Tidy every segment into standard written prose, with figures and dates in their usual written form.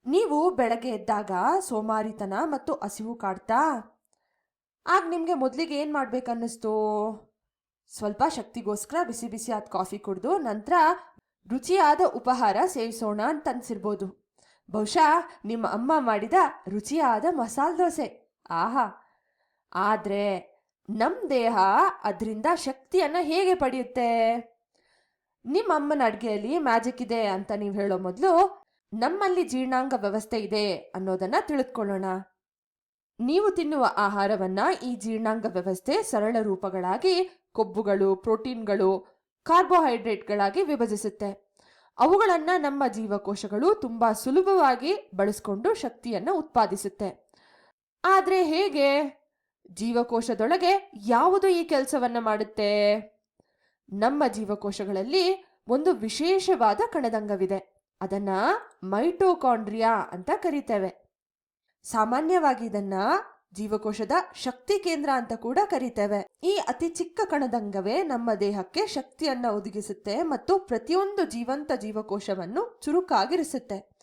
ನೀವು ಬೆಳಗ್ಗೆ ಎದ್ದಾಗ ಸೋಮಾರಿತನ ಮತ್ತು ಹಸಿವು ಕಾಡ್ತಾ ಆಗ ನಿಮಗೆ ಮೊದಲಿಗೆ ಏನು ಮಾಡ್ಬೇಕನ್ನಿಸ್ತು? ಸ್ವಲ್ಪ ಶಕ್ತಿಗೋಸ್ಕರ ಬಿಸಿ ಬಿಸಿಯಾದ ಕಾಫಿ ಕುಡಿದು ನಂತರ ರುಚಿಯಾದ ಉಪಹಾರ ಸೇವಿಸೋಣ ಅಂತ ಅನ್ಸಿರ್ಬೋದು. ಬಹುಶಃ ನಿಮ್ಮ ಅಮ್ಮ ಮಾಡಿದ ರುಚಿಯಾದ ಮಸಾಲೆ ದೋಸೆ. ಆಹಾ! ಆದರೆ ನಮ್ಮ ದೇಹ ಅದರಿಂದ ಶಕ್ತಿಯನ್ನು ಹೇಗೆ ಪಡೆಯುತ್ತೆ? ನಿಮ್ಮ ಅಮ್ಮನ ಅಡುಗೆಯಲ್ಲಿ ಮ್ಯಾಜಿಕ್ ಇದೆ ಅಂತ ನೀವು ಹೇಳೋ ಮೊದಲು ನಮ್ಮಲ್ಲಿ ಜೀರ್ಣಾಂಗ ವ್ಯವಸ್ಥೆ ಇದೆ ಅನ್ನೋದನ್ನ ತಿಳಿದುಕೊಳ್ಳೋಣ. ನೀವು ತಿನ್ನುವ ಆಹಾರವನ್ನ ಈ ಜೀರ್ಣಾಂಗ ವ್ಯವಸ್ಥೆ ಸರಳ ರೂಪಗಳಾಗಿ ಕೊಬ್ಬುಗಳು, ಪ್ರೋಟೀನ್ಗಳು, ಕಾರ್ಬೋಹೈಡ್ರೇಟ್ಗಳಾಗಿ ವಿಭಜಿಸುತ್ತೆ. ಅವುಗಳನ್ನು ನಮ್ಮ ಜೀವಕೋಶಗಳು ತುಂಬಾ ಸುಲಭವಾಗಿ ಬಳಸಿಕೊಂಡು ಶಕ್ತಿಯನ್ನು ಉತ್ಪಾದಿಸುತ್ತೆ. ಆದರೆ ಹೇಗೆ? ಜೀವಕೋಶದೊಳಗೆ ಯಾವುದು ಈ ಕೆಲಸವನ್ನ ಮಾಡುತ್ತೆ? ನಮ್ಮ ಜೀವಕೋಶಗಳಲ್ಲಿ ಒಂದು ವಿಶೇಷವಾದ ಕಣದಂಗವಿದೆ. ಅದನ್ನ ಮೈಟೋಕಾಂಡ್ರಿಯಾ ಅಂತ ಕರಿತೇವೆ. ಸಾಮಾನ್ಯವಾಗಿ ಇದನ್ನ ಜೀವಕೋಶದ ಶಕ್ತಿ ಕೇಂದ್ರ ಅಂತ ಕೂಡ ಕರಿತೇವೆ. ಈ ಅತಿ ಚಿಕ್ಕ ಕಣದಂಗವೇ ನಮ್ಮ ದೇಹಕ್ಕೆ ಶಕ್ತಿಯನ್ನ ಒದಗಿಸುತ್ತೆ ಮತ್ತು ಪ್ರತಿಯೊಂದು ಜೀವಂತ ಜೀವಕೋಶವನ್ನು ಚುರುಕಾಗಿರಿಸುತ್ತೆ.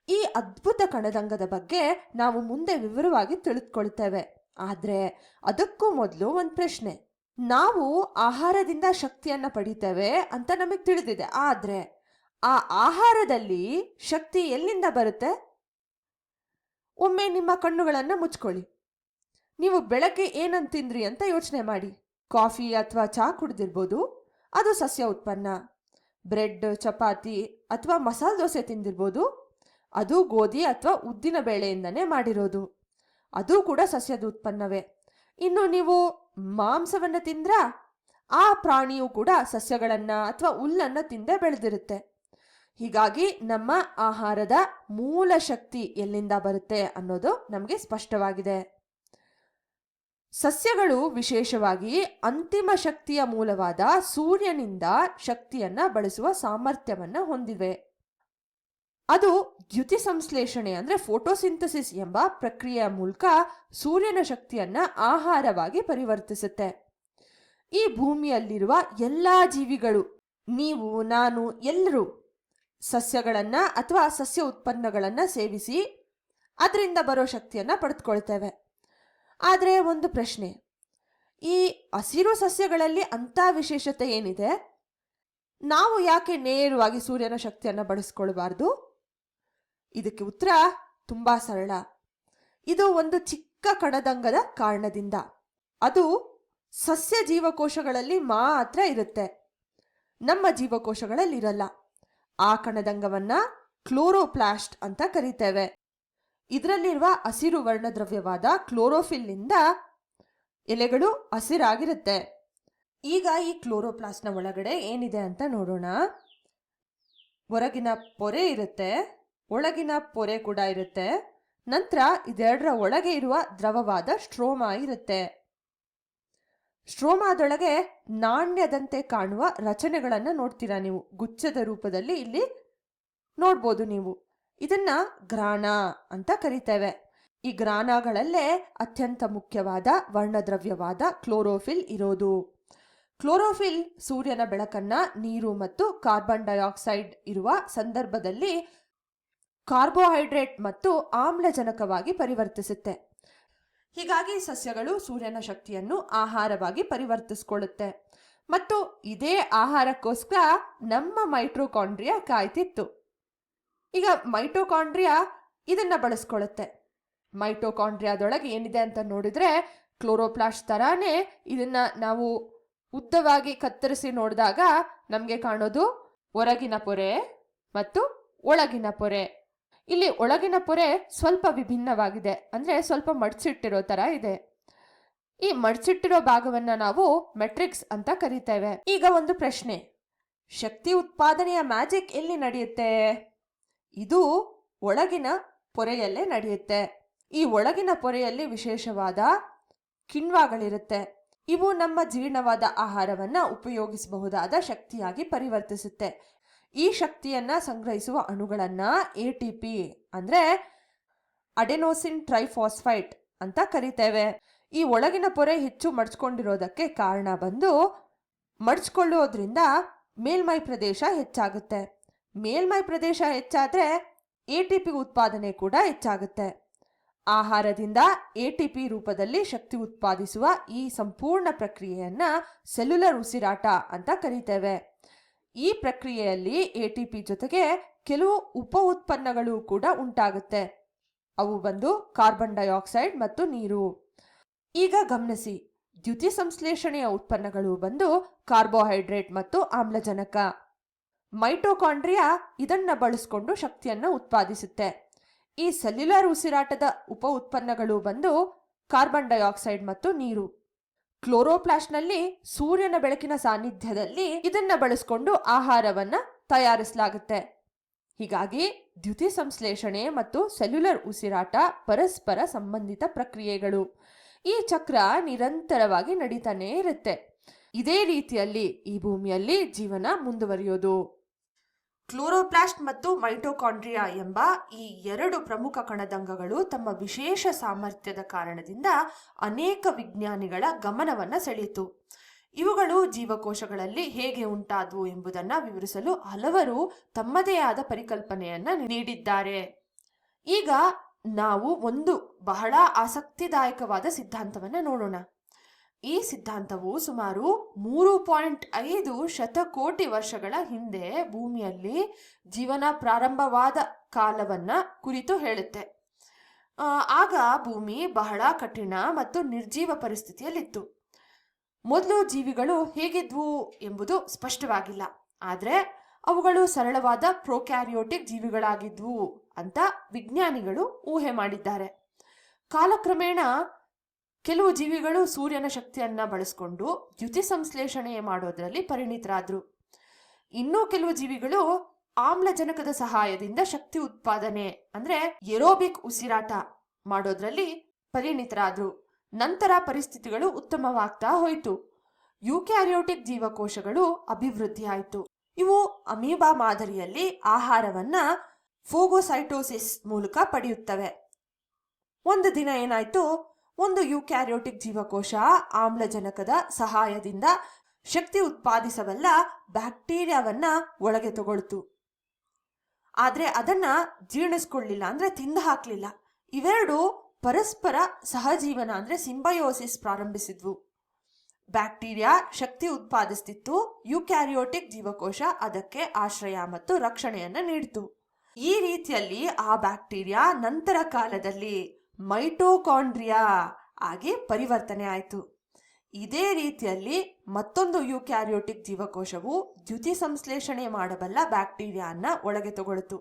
ಈ ಅದ್ಭುತ ಕಣದಂಗದ ಬಗ್ಗೆ ನಾವು ಮುಂದೆ ವಿವರವಾಗಿ ತಿಳಿದುಕೊಳ್ತೇವೆ. ಆದ್ರೆ ಅದಕ್ಕೂ ಮೊದಲು ಒಂದು ಪ್ರಶ್ನೆ. ನಾವು ಆಹಾರದಿಂದ ಶಕ್ತಿಯನ್ನ ಪಡಿತೇವೆ ಅಂತ ನಮಗೆ ತಿಳಿದಿದೆ. ಆದ್ರೆ ಆ ಆಹಾರದಲ್ಲಿ ಶಕ್ತಿ ಎಲ್ಲಿಂದ ಬರುತ್ತೆ? ಒಮ್ಮೆ ನಿಮ್ಮ ಕಣ್ಣುಗಳನ್ನು ಮುಚ್ಕೊಳ್ಳಿ. ನೀವು ಬೆಳಗ್ಗೆ ಏನಂತ ತಿಂದ್ರಿ ಅಂತ ಯೋಚನೆ ಮಾಡಿ. ಕಾಫಿ ಅಥವಾ ಚಹಾ ಕುಡಿದಿರ್ಬೋದು, ಅದು ಸಸ್ಯ ಉತ್ಪನ್ನ. ಬ್ರೆಡ್, ಚಪಾತಿ ಅಥವಾ ಮಸಾಲೆ ದೋಸೆ ತಿಂದಿರ್ಬೋದು, ಅದು ಗೋಧಿ ಅಥವಾ ಉದ್ದಿನ ಬೇಳೆಯಿಂದನೇ ಮಾಡಿರೋದು. ಅದು ಕೂಡ ಸಸ್ಯದ ಉತ್ಪನ್ನವೇ. ಇನ್ನು ನೀವು ಮಾಂಸವನ್ನು ತಿಂದ್ರಾ? ಆ ಪ್ರಾಣಿಯು ಕೂಡ ಸಸ್ಯಗಳನ್ನ ಅಥವಾ ಹುಲ್ಲನ್ನು ತಿಂದೇ ಬೆಳೆದಿರುತ್ತೆ. ಹೀಗಾಗಿ ನಮ್ಮ ಆಹಾರದ ಮೂಲ ಶಕ್ತಿ ಎಲ್ಲಿಂದ ಬರುತ್ತೆ ಅನ್ನೋದು ನಮಗೆ ಸ್ಪಷ್ಟವಾಗಿದೆ. ಸಸ್ಯಗಳು ವಿಶೇಷವಾಗಿ ಅಂತಿಮ ಶಕ್ತಿಯ ಮೂಲವಾದ ಸೂರ್ಯನಿಂದ ಶಕ್ತಿಯನ್ನ ಬಳಸುವ ಸಾಮರ್ಥ್ಯವನ್ನ ಹೊಂದಿವೆ. ಅದು ದ್ಯುತಿ ಸಂಶ್ಲೇಷಣೆ ಅಂದ್ರೆ ಫೋಟೋಸಿಂಥಸಿಸ್ ಎಂಬ ಪ್ರಕ್ರಿಯೆಯ ಮೂಲಕ ಸೂರ್ಯನ ಶಕ್ತಿಯನ್ನ ಆಹಾರವಾಗಿ ಪರಿವರ್ತಿಸುತ್ತೆ. ಈ ಭೂಮಿಯಲ್ಲಿರುವ ಎಲ್ಲಾ ಜೀವಿಗಳು, ನೀವು, ನಾನು, ಎಲ್ಲರೂ ಸಸ್ಯಗಳನ್ನ ಅಥವಾ ಸಸ್ಯ ಉತ್ಪನ್ನಗಳನ್ನ ಸೇವಿಸಿ ಅದರಿಂದ ಬರೋ ಶಕ್ತಿಯನ್ನ ಪಡೆದುಕೊಳ್ತೇವೆ. ಆದರೆ ಒಂದು ಪ್ರಶ್ನೆ, ಈ ಹಸಿರು ಸಸ್ಯಗಳಲ್ಲಿ ಅಂಥ ವಿಶೇಷತೆ ಏನಿದೆ? ನಾವು ಯಾಕೆ ನೇರವಾಗಿ ಸೂರ್ಯನ ಶಕ್ತಿಯನ್ನು ಬಳಸ್ಕೊಳ್ಬಾರ್ದು? ಇದಕ್ಕೆ ಉತ್ತರ ತುಂಬಾ ಸರಳ. ಇದು ಒಂದು ಚಿಕ್ಕ ಕಣದಂಗದ ಕಾರಣದಿಂದ. ಅದು ಸಸ್ಯ ಜೀವಕೋಶಗಳಲ್ಲಿ ಮಾತ್ರ ಇರುತ್ತೆ, ನಮ್ಮ ಜೀವಕೋಶಗಳಲ್ಲಿ ಇರಲ್ಲ. ಆ ಕಣದಂಗವನ್ನ ಕ್ಲೋರೋಪ್ಲಾಸ್ಟ್ ಅಂತ ಕರಿತೇವೆ. ಇದರಲ್ಲಿರುವ ಹಸಿರು ವರ್ಣದ್ರವ್ಯವಾದ ಕ್ಲೋರೋಫಿಲ್ನಿಂದ ಎಲೆಗಳು ಹಸಿರಾಗಿರುತ್ತೆ. ಈಗ ಈ ಕ್ಲೋರೋಪ್ಲಾಸ್ಟ್ನ ಒಳಗಡೆ ಏನಿದೆ ಅಂತ ನೋಡೋಣ. ಹೊರಗಿನ ಪೊರೆ ಇರುತ್ತೆ, ಒಳಗಿನ ಪೊರೆ ಕೂಡ ಇರುತ್ತೆ. ನಂತರ ಇದೆರಡರ ಒಳಗೆ ಇರುವ ದ್ರವವಾದ ಸ್ಟ್ರೋಮಾ ಇರುತ್ತೆ. ಸ್ಟ್ರೋಮಾದೊಳಗೆ ನಾಣ್ಯದಂತೆ ಕಾಣುವ ರಚನೆಗಳನ್ನು ನೋಡ್ತೀರಾ ನೀವು, ಗುಚ್ಛದ ರೂಪದಲ್ಲಿ ಇಲ್ಲಿ ನೋಡ್ಬೋದು ನೀವು. ಇದನ್ನ ಗ್ರಾನ ಅಂತ ಕರಿತೇವೆ. ಈ ಗ್ರಾನಗಳಲ್ಲೇ ಅತ್ಯಂತ ಮುಖ್ಯವಾದ ವರ್ಣದ್ರವ್ಯವಾದ ಕ್ಲೋರೋಫಿಲ್ ಇರೋದು. ಕ್ಲೋರೋಫಿಲ್ ಸೂರ್ಯನ ಬೆಳಕನ್ನ ನೀರು ಮತ್ತು ಕಾರ್ಬನ್ ಡೈಆಕ್ಸೈಡ್ ಇರುವ ಸಂದರ್ಭದಲ್ಲಿ ಕಾರ್ಬೋಹೈಡ್ರೇಟ್ ಮತ್ತು ಆಮ್ಲಜನಕವಾಗಿ ಪರಿವರ್ತಿಸುತ್ತೆ. ಹೀಗಾಗಿ ಸಸ್ಯಗಳು ಸೂರ್ಯನ ಶಕ್ತಿಯನ್ನು ಆಹಾರವಾಗಿ ಪರಿವರ್ತಿಸಿಕೊಳ್ಳುತ್ತೆ. ಮತ್ತು ಇದೇ ಆಹಾರಕ್ಕೋಸ್ಕರ ನಮ್ಮ ಮೈಟೋಕಾಂಡ್ರಿಯಾ ಕಾಯ್ತಿತ್ತು. ಈಗ ಮೈಟೋಕಾಂಡ್ರಿಯಾ ಇದನ್ನ ಬಳಸ್ಕೊಳ್ಳುತ್ತೆ. ಮೈಟೋಕಾಂಡ್ರಿಯಾದೊಳಗೆ ಏನಿದೆ ಅಂತ ನೋಡಿದ್ರೆ ಕ್ಲೋರೋಪ್ಲಾಸ್ಟ್ ತರಾನೇ ಇದನ್ನ ನಾವು ಉದ್ದವಾಗಿ ಕತ್ತರಿಸಿ ನೋಡಿದಾಗ ನಮಗೆ ಕಾಣೋದು ಹೊರಗಿನ ಪೊರೆ ಮತ್ತು ಒಳಗಿನ ಪೊರೆ. ಇಲ್ಲಿ ಒಳಗಿನ ಪೊರೆ ಸ್ವಲ್ಪ ವಿಭಿನ್ನವಾಗಿದೆ, ಅಂದ್ರೆ ಸ್ವಲ್ಪ ಮಡ್ಚಿಟ್ಟಿರೋ ತರ ಇದೆ. ಈ ಮಡ್ಚಿಟ್ಟಿರೋ ಭಾಗವನ್ನ ನಾವು ಮೆಟ್ರಿಕ್ಸ್ ಅಂತ ಕರಿತೇವೆ. ಈಗ ಒಂದು ಪ್ರಶ್ನೆ, ಶಕ್ತಿ ಉತ್ಪಾದನೆಯ ಮ್ಯಾಜಿಕ್ ಎಲ್ಲಿ ನಡೆಯುತ್ತೆ? ಇದು ಒಳಗಿನ ಪೊರೆಯಲ್ಲೇ ನಡೆಯುತ್ತೆ. ಈ ಒಳಗಿನ ಪೊರೆಯಲ್ಲಿ ವಿಶೇಷವಾದ ಕಿಣ್ವಗಳಿರುತ್ತೆ. ಇವು ನಮ್ಮ ಜೀರ್ಣವಾದ ಆಹಾರವನ್ನ ಉಪಯೋಗಿಸಬಹುದಾದ ಶಕ್ತಿಯಾಗಿ ಪರಿವರ್ತಿಸುತ್ತೆ. ಈ ಶಕ್ತಿಯನ್ನ ಸಂಗ್ರಹಿಸುವ ಅಣುಗಳನ್ನ ATP ಅಂದ್ರೆ ಅಡೆನೋಸಿನ್ ಟ್ರೈಫಾಸ್ಫೈಟ್ ಅಂತ ಕರಿತೇವೆ. ಈ ಒಳಗಿನ ಪೊರೆ ಹೆಚ್ಚು ಮಡ್ಚ್ಕೊಂಡಿರೋದಕ್ಕೆ ಕಾರಣ ಬಂದು ಮಡ್ಚ್ಕೊಳ್ಳೋದ್ರಿಂದ ಮೇಲ್ಮೈ ಪ್ರದೇಶ ಹೆಚ್ಚಾಗುತ್ತೆ. ಮೇಲ್ಮೈ ಪ್ರದೇಶ ಹೆಚ್ಚಾದ್ರೆ ಎಟಿಪಿ ಉತ್ಪಾದನೆ ಕೂಡ ಹೆಚ್ಚಾಗುತ್ತೆ. ಆಹಾರದಿಂದ ಎಟಿಪಿ ರೂಪದಲ್ಲಿ ಶಕ್ತಿ ಉತ್ಪಾದಿಸುವ ಈ ಸಂಪೂರ್ಣ ಪ್ರಕ್ರಿಯೆಯನ್ನ ಸೆಲ್ಯುಲರ್ ಉಸಿರಾಟ ಅಂತ ಕರೀತೇವೆ. ಈ ಪ್ರಕ್ರಿಯೆಯಲ್ಲಿ ಎಟಿಪಿ ಜೊತೆಗೆ ಕೆಲವು ಉಪ ಉತ್ಪನ್ನಗಳು ಕೂಡ ಉಂಟಾಗುತ್ತೆ. ಅವು ಬಂದು ಕಾರ್ಬನ್ ಡೈಆಕ್ಸೈಡ್ ಮತ್ತು ನೀರು. ಈಗ ಗಮನಿಸಿ, ದ್ಯುತಿ ಸಂಶ್ಲೇಷಣೆಯ ಉತ್ಪನ್ನಗಳು ಬಂದು ಕಾರ್ಬೋಹೈಡ್ರೇಟ್ ಮತ್ತು ಆಮ್ಲಜನಕ. ಮೈಟೋಕಾಂಡ್ರಿಯಾ ಇದನ್ನ ಬಳಸಿಕೊಂಡು ಶಕ್ತಿಯನ್ನ ಉತ್ಪಾದಿಸುತ್ತೆ. ಈ ಸೆಲ್ಯುಲರ್ ಉಸಿರಾಟದ ಉಪ ಉತ್ಪನ್ನಗಳು ಬಂದು ಕಾರ್ಬನ್ ಡೈಆಕ್ಸೈಡ್ ಮತ್ತು ನೀರು. ಕ್ಲೋರೋಪ್ಲಾಸ್ಟ್ನಲ್ಲಿ ಸೂರ್ಯನ ಬೆಳಕಿನ ಸಾನ್ನಿಧ್ಯದಲ್ಲಿ ಇದನ್ನ ಬಳಸಿಕೊಂಡು ಆಹಾರವನ್ನ ತಯಾರಿಸಲಾಗುತ್ತೆ. ಹೀಗಾಗಿ ದ್ಯುತಿ ಸಂಶ್ಲೇಷಣೆ ಮತ್ತು ಸೆಲ್ಯುಲರ್ ಉಸಿರಾಟ ಪರಸ್ಪರ ಸಂಬಂಧಿತ ಪ್ರಕ್ರಿಯೆಗಳು. ಈ ಚಕ್ರ ನಿರಂತರವಾಗಿ ನಡೀತಾನೆ ಇರುತ್ತೆ. ಇದೇ ರೀತಿಯಲ್ಲಿ ಈ ಭೂಮಿಯಲ್ಲಿ ಜೀವನ ಮುಂದುವರಿಯೋದು. ಕ್ಲೋರೋಪ್ಲಾಸ್ಟ್ ಮತ್ತು ಮೈಟೋಕಾಂಡ್ರಿಯಾ ಎಂಬ ಈ ಎರಡು ಪ್ರಮುಖ ಕಣದಂಗಗಳು ತಮ್ಮ ವಿಶೇಷ ಸಾಮರ್ಥ್ಯದ ಕಾರಣದಿಂದ ಅನೇಕ ವಿಜ್ಞಾನಿಗಳ ಗಮನವನ್ನು ಸೆಳೆಯಿತು. ಇವುಗಳು ಜೀವಕೋಶಗಳಲ್ಲಿ ಹೇಗೆ ಉಂಟಾದವು ಎಂಬುದನ್ನು ವಿವರಿಸಲು ಹಲವರು ತಮ್ಮದೇ ಆದ ಪರಿಕಲ್ಪನೆಯನ್ನ ನೀಡಿದ್ದಾರೆ. ಈಗ ನಾವು ಒಂದು ಬಹಳ ಆಸಕ್ತಿದಾಯಕವಾದ ಸಿದ್ಧಾಂತವನ್ನು ನೋಡೋಣ. ಈ ಸಿದ್ಧಾಂತವು ಸುಮಾರು 3.5 ಶತಕೋಟಿ ವರ್ಷಗಳ ಹಿಂದೆ ಭೂಮಿಯಲ್ಲಿ ಜೀವನ ಪ್ರಾರಂಭವಾದ ಕಾಲವನ್ನ ಕುರಿತು ಹೇಳುತ್ತೆ. ಆಗ ಭೂಮಿ ಬಹಳ ಕಠಿಣ ಮತ್ತು ನಿರ್ಜೀವ ಪರಿಸ್ಥಿತಿಯಲ್ಲಿತ್ತು. ಮೊದಲು ಜೀವಿಗಳು ಹೇಗಿದ್ವು ಎಂಬುದು ಸ್ಪಷ್ಟವಾಗಿಲ್ಲ, ಆದರೆ ಅವುಗಳು ಸರಳವಾದ ಪ್ರೊಕ್ಯಾರಿಯೋಟಿಕ್ ಜೀವಿಗಳಾಗಿದ್ವು ಅಂತ ವಿಜ್ಞಾನಿಗಳು ಊಹೆ ಮಾಡಿದ್ದಾರೆ. ಕಾಲಕ್ರಮೇಣ ಕೆಲವು ಜೀವಿಗಳು ಸೂರ್ಯನ ಶಕ್ತಿಯನ್ನ ಬಳಸಿಕೊಂಡು ದ್ಯುತಿ ಸಂಶ್ಲೇಷಣೆ ಮಾಡೋದ್ರಲ್ಲಿ ಪರಿಣಿತರಾದ್ರು. ಇನ್ನೂ ಕೆಲವು ಜೀವಿಗಳು ಆಮ್ಲಜನಕದ ಸಹಾಯದಿಂದ ಶಕ್ತಿ ಉತ್ಪಾದನೆ ಅಂದ್ರೆ ಏರೋಬಿಕ್ ಉಸಿರಾಟ ಮಾಡೋದ್ರಲ್ಲಿ ಪರಿಣಿತರಾದ್ರು. ನಂತರ ಪರಿಸ್ಥಿತಿಗಳು ಉತ್ತಮವಾಗ್ತಾ ಹೋಯಿತು. ಯೂಕ್ಯಾರಿಯೋಟಿಕ್ ಜೀವಕೋಶಗಳು ಅಭಿವೃದ್ಧಿ ಆಯಿತು. ಇವು ಅಮೀಬಾ ಮಾದರಿಯಲ್ಲಿ ಆಹಾರವನ್ನ ಫೋಗೋಸೈಟೋಸಿಸ್ ಮೂಲಕ ಪಡೆಯುತ್ತವೆ. ಒಂದು ದಿನ ಏನಾಯ್ತು, ಒಂದು ಯೂಕ್ಯಾರಿಯೋಟಿಕ್ ಜೀವಕೋಶ ಆಮ್ಲಜನಕದ ಸಹಾಯದಿಂದ ಶಕ್ತಿ ಉತ್ಪಾದಿಸಬಲ್ಲ ಬ್ಯಾಕ್ಟೀರಿಯಾವನ್ನ ಒಳಗೆ ತಗೊಳ್ತು. ಆದ್ರೆ ಅದನ್ನ ಜೀರ್ಣಿಸ್ಕೊಳ್ಳಿಲ್ಲ, ಅಂದ್ರೆ ತಿಂದು ಹಾಕ್ಲಿಲ್ಲ. ಇವೆರಡು ಪರಸ್ಪರ ಸಹಜೀವನ ಅಂದ್ರೆ ಸಿಂಬಯೋಸಿಸ್ ಪ್ರಾರಂಭಿಸಿದ್ವು. ಬ್ಯಾಕ್ಟೀರಿಯಾ ಶಕ್ತಿ ಉತ್ಪಾದಿಸ್ತಿತ್ತು, ಯೂಕ್ಯಾರಿಯೋಟಿಕ್ ಜೀವಕೋಶ ಅದಕ್ಕೆ ಆಶ್ರಯ ಮತ್ತು ರಕ್ಷಣೆಯನ್ನ ನೀಡಿತು. ಈ ರೀತಿಯಲ್ಲಿ ಆ ಬ್ಯಾಕ್ಟೀರಿಯಾ ನಂತರ ಕಾಲದಲ್ಲಿ ಮೈಟೋಕಾಂಡ್ರಿಯಾ ಆಗಿ ಪರಿವರ್ತನೆ ಆಯಿತು. ಇದೇ ರೀತಿಯಲ್ಲಿ ಮತ್ತೊಂದು ಯೂಕ್ಯಾರಿಯೋಟಿಕ್ ಜೀವಕೋಶವು ದ್ಯುತಿ ಸಂಶ್ಲೇಷಣೆ ಮಾಡಬಲ್ಲ ಬ್ಯಾಕ್ಟೀರಿಯಾನ ಒಳಗೆ ತಗೊಳ್ತು.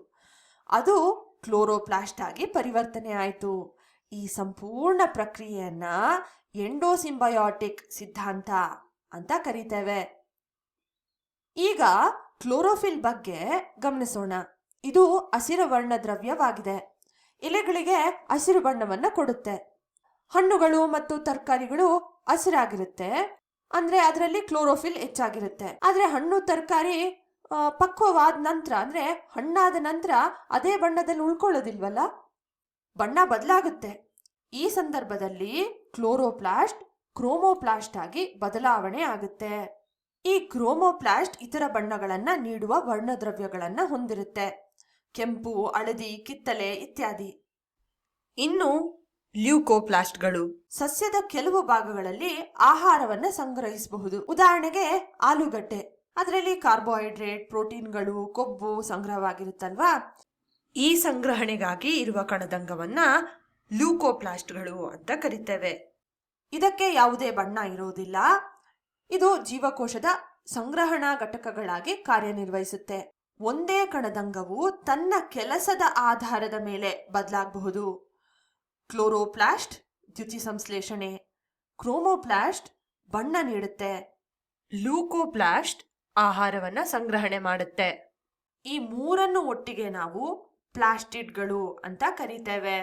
ಅದು ಕ್ಲೋರೋಪ್ಲಾಸ್ಟ್ ಆಗಿ ಪರಿವರ್ತನೆ ಆಯಿತು. ಈ ಸಂಪೂರ್ಣ ಪ್ರಕ್ರಿಯೆಯನ್ನ ಎಂಡೋಸಿಂಬಯಾಟಿಕ್ ಸಿದ್ಧಾಂತ ಅಂತ ಕರೀತೇವೆ. ಈಗ ಕ್ಲೋರೋಫಿಲ್ ಬಗ್ಗೆ ಗಮನಿಸೋಣ. ಇದು ಹಸಿರು ವರ್ಣ ದ್ರವ್ಯವಾಗಿದೆ. ಎಲೆಗಳಿಗೆ ಹಸಿರು ಬಣ್ಣವನ್ನ ಕೊಡುತ್ತೆ. ಹಣ್ಣುಗಳು ಮತ್ತು ತರಕಾರಿಗಳು ಹಸಿರಾಗಿರುತ್ತೆ, ಅಂದ್ರೆ ಅದರಲ್ಲಿ ಕ್ಲೋರೋಫಿಲ್ ಹೆಚ್ಚಾಗಿರುತ್ತೆ. ಆದ್ರೆ ಹಣ್ಣು ತರಕಾರಿ ಪಕ್ವವಾದ ನಂತರ ಅಂದ್ರೆ ಹಣ್ಣಾದ ನಂತರ ಅದೇ ಬಣ್ಣದಲ್ಲಿ ಉಳ್ಕೊಳ್ಳೋದಿಲ್ವಲ್ಲ, ಬಣ್ಣ ಬದಲಾಗುತ್ತೆ. ಈ ಸಂದರ್ಭದಲ್ಲಿ ಕ್ಲೋರೋಪ್ಲಾಸ್ಟ್ ಕ್ರೋಮೋಪ್ಲಾಸ್ಟ್ ಆಗಿ ಬದಲಾವಣೆ ಆಗುತ್ತೆ. ಈ ಕ್ರೋಮೋಪ್ಲಾಸ್ಟ್ ಇತರ ಬಣ್ಣಗಳನ್ನ ನೀಡುವ ವರ್ಣದ್ರವ್ಯಗಳನ್ನ ಹೊಂದಿರುತ್ತೆ, ಕೆಂಪು, ಹಳದಿ, ಕಿತ್ತಳೆ ಇತ್ಯಾದಿ. ಇನ್ನು ಲ್ಯೂಕೋಪ್ಲಾಸ್ಟ್ಗಳು ಸಸ್ಯದ ಕೆಲವು ಭಾಗಗಳಲ್ಲಿ ಆಹಾರವನ್ನ ಸಂಗ್ರಹಿಸಬಹುದು. ಉದಾಹರಣೆಗೆ ಆಲೂಗಡ್ಡೆ, ಅದರಲ್ಲಿ ಕಾರ್ಬೋಹೈಡ್ರೇಟ್, ಪ್ರೋಟೀನ್ಗಳು, ಕೊಬ್ಬು ಸಂಗ್ರಹವಾಗಿರುತ್ತಲ್ವಾ. ಈ ಸಂಗ್ರಹಣೆಗಾಗಿ ಇರುವ ಕಣದಂಗವನ್ನ ಲ್ಯೂಕೋಪ್ಲಾಸ್ಟ್ಗಳು ಅಂತ ಕರಿತೇವೆ. ಇದಕ್ಕೆ ಯಾವುದೇ ಬಣ್ಣ ಇರೋದಿಲ್ಲ. ಇದು ಜೀವಕೋಶದ ಸಂಗ್ರಹಣಾ ಘಟಕಗಳಾಗಿ ಕಾರ್ಯನಿರ್ವಹಿಸುತ್ತೆ. ಒಂದೇ ಕಣದಂಗವು ತನ್ನ ಕೆಲಸದ ಆಧಾರದ ಮೇಲೆ ಬದಲಾಗಬಹುದು. ಕ್ಲೋರೋಪ್ಲಾಸ್ಟ್ ದ್ಯುತಿ ಸಂಶ್ಲೇಷಣೆ, ಕ್ರೋಮೋಪ್ಲಾಸ್ಟ್ ಬಣ್ಣ ನೀಡುತ್ತೆ, ಲ್ಯೂಕೋಪ್ಲಾಸ್ಟ್ ಆಹಾರವನ್ನ ಸಂಗ್ರಹಣೆ ಮಾಡುತ್ತೆ. ಈ ಮೂರನ್ನು ಒಟ್ಟಿಗೆ ನಾವು ಪ್ಲಾಸ್ಟಿಡ್ಗಳು ಅಂತ ಕರೀತೇವೆ.